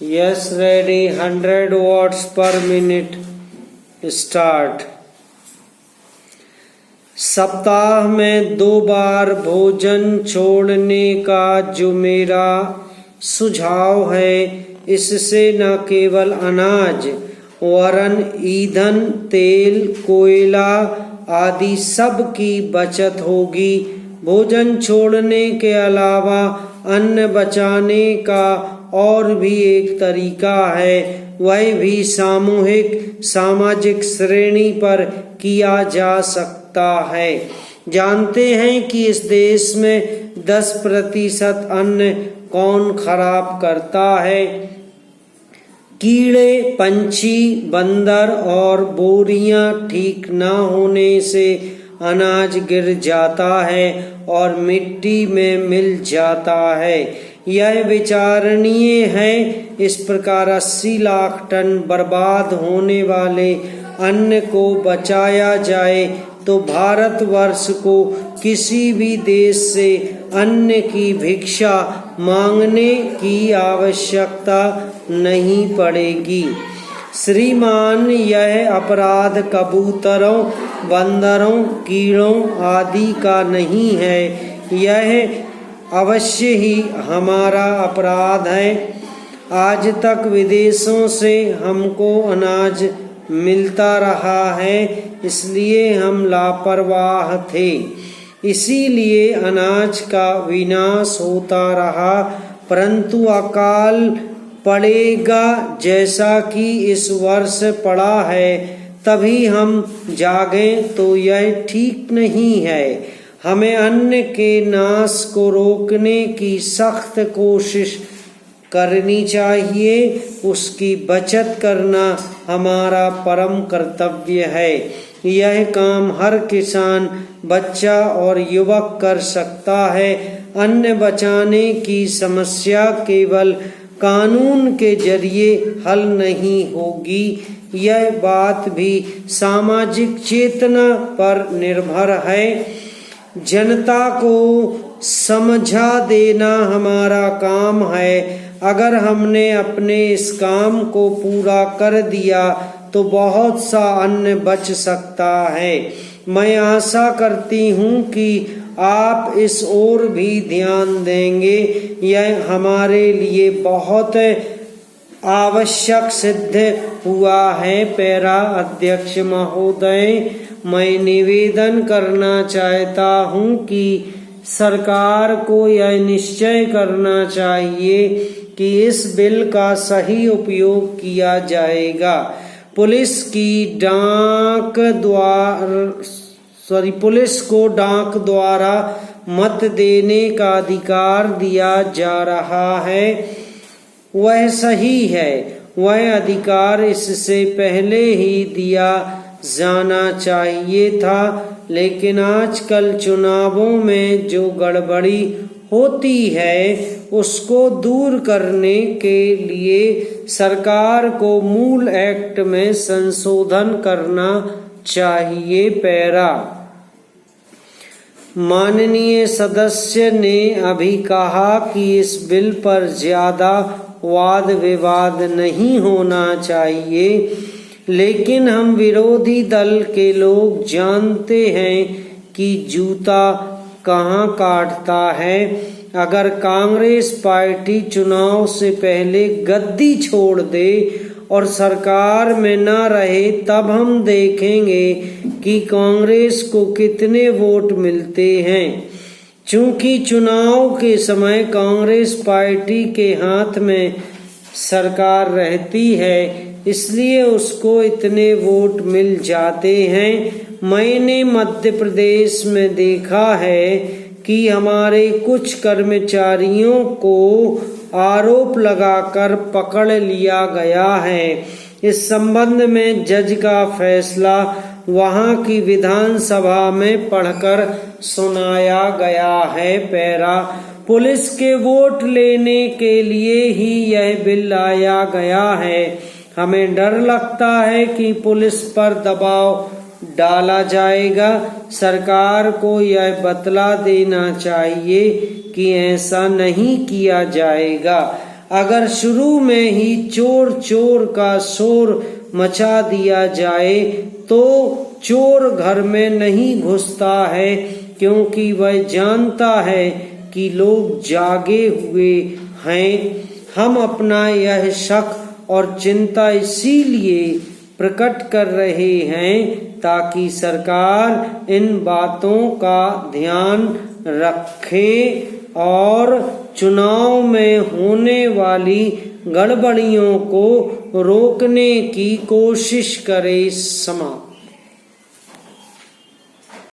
Yes, ready. 100 watts per minute. Start. सप्ताह में 2 बार भोजन छोड़ने का जो मेरा सुझाव है, इससे न केवल अनाज वरन ईंधन, तेल, कोयला आदि सब की बचत होगी। भोजन छोड़ने के अलावा अन्न बचाने का और भी एक तरीका है, वह भी सामाजिक श्रेणी पर किया जा सकता है। जानते हैं कि इस देश में 10% अन्न कौन खराब करता है? कीड़े, पंछी, बंदर और बोरियां ठीक न होने से अनाज गिर जाता है और मिट्टी में मिल जाता है। यह विचारणीय है। इस प्रकार 80 लाख टन बर्बाद होने वाले अन्न को बचाया जाए तो भारतवर्ष को किसी भी देश से अन्न की भिक्षा मांगने की आवश्यकता नहीं पड़ेगी। श्रीमान, यह अपराध कबूतरों, बंदरों, कीड़ों आदि का नहीं है, यह अवश्य ही हमारा अपराध है। आज तक विदेशों से हमको अनाज मिलता रहा है, इसलिए हम लापरवाह थे, इसीलिए अनाज का विनाश होता रहा। परंतु अकाल पड़ेगा जैसा कि इस वर्ष पड़ा है, तभी हम जागें तो यह ठीक नहीं है। हमें अन्न के नाश को रोकने की सख्त कोशिश करनी चाहिए। उसकी बचत करना हमारा परम कर्तव्य है। यह काम हर किसान, बच्चा और युवक कर सकता है। अन्न बचाने की समस्या केवल कानून के जरिए हल नहीं होगी, यह बात भी सामाजिक चेतना पर निर्भर है। जनता को समझा देना हमारा काम है। अगर हमने अपने इस काम को पूरा कर दिया तो बहुत सा अन्न बच सकता है। मैं आशा करती हूँ कि आप इस ओर भी ध्यान देंगे। यह हमारे लिए बहुत आवश्यक सिद्ध हुआ है। पैरा अध्यक्ष महोदय, मैं निवेदन करना चाहता हूँ कि सरकार को यह निश्चय करना चाहिए कि इस बिल का सही उपयोग किया जाएगा। पुलिस को डाक द्वारा मत देने का अधिकार दिया जा रहा है, वह सही है। वह अधिकार इससे पहले ही दिया जाना चाहिए था, लेकिन आजकल चुनावों में जो गड़बड़ी होती है उसको दूर करने के लिए सरकार को मूल एक्ट में संशोधन करना चाहिए। पैरा माननीय सदस्य ने अभी कहा कि इस बिल पर ज्यादा वाद विवाद नहीं होना चाहिए, लेकिन हम विरोधी दल के लोग जानते हैं कि जूता कहाँ काटता है। अगर कांग्रेस पार्टी चुनाव से पहले गद्दी छोड़ दे और सरकार में न रहे, तब हम देखेंगे कि कांग्रेस को कितने वोट मिलते हैं। चूंकि चुनाव के समय कांग्रेस पार्टी के हाथ में सरकार रहती है, इसलिए उसको इतने वोट मिल जाते हैं। मैंने मध्य प्रदेश में देखा है कि हमारे कुछ कर्मचारियों को आरोप लगाकर पकड़ लिया गया है। इस संबंध में जज का फैसला वहां की विधानसभा में पढ़कर सुनाया गया है। पैरा पुलिस के वोट लेने के लिए ही यह बिल लाया गया है। हमें डर लगता है कि पुलिस पर दबाव डाला जाएगा। सरकार को यह बतला देना चाहिए कि ऐसा नहीं किया जाएगा। अगर शुरू में ही चोर चोर का शोर मचा दिया जाए तो चोर घर में नहीं घुसता है, क्योंकि वह जानता है कि लोग जागे हुए हैं। हम अपना यह शक और चिंता इसीलिए प्रकट कर रहे हैं ताकि सरकार इन बातों का ध्यान रखे और चुनाव में होने वाली गड़बड़ियों को रोकने की कोशिश करे। समाप्त।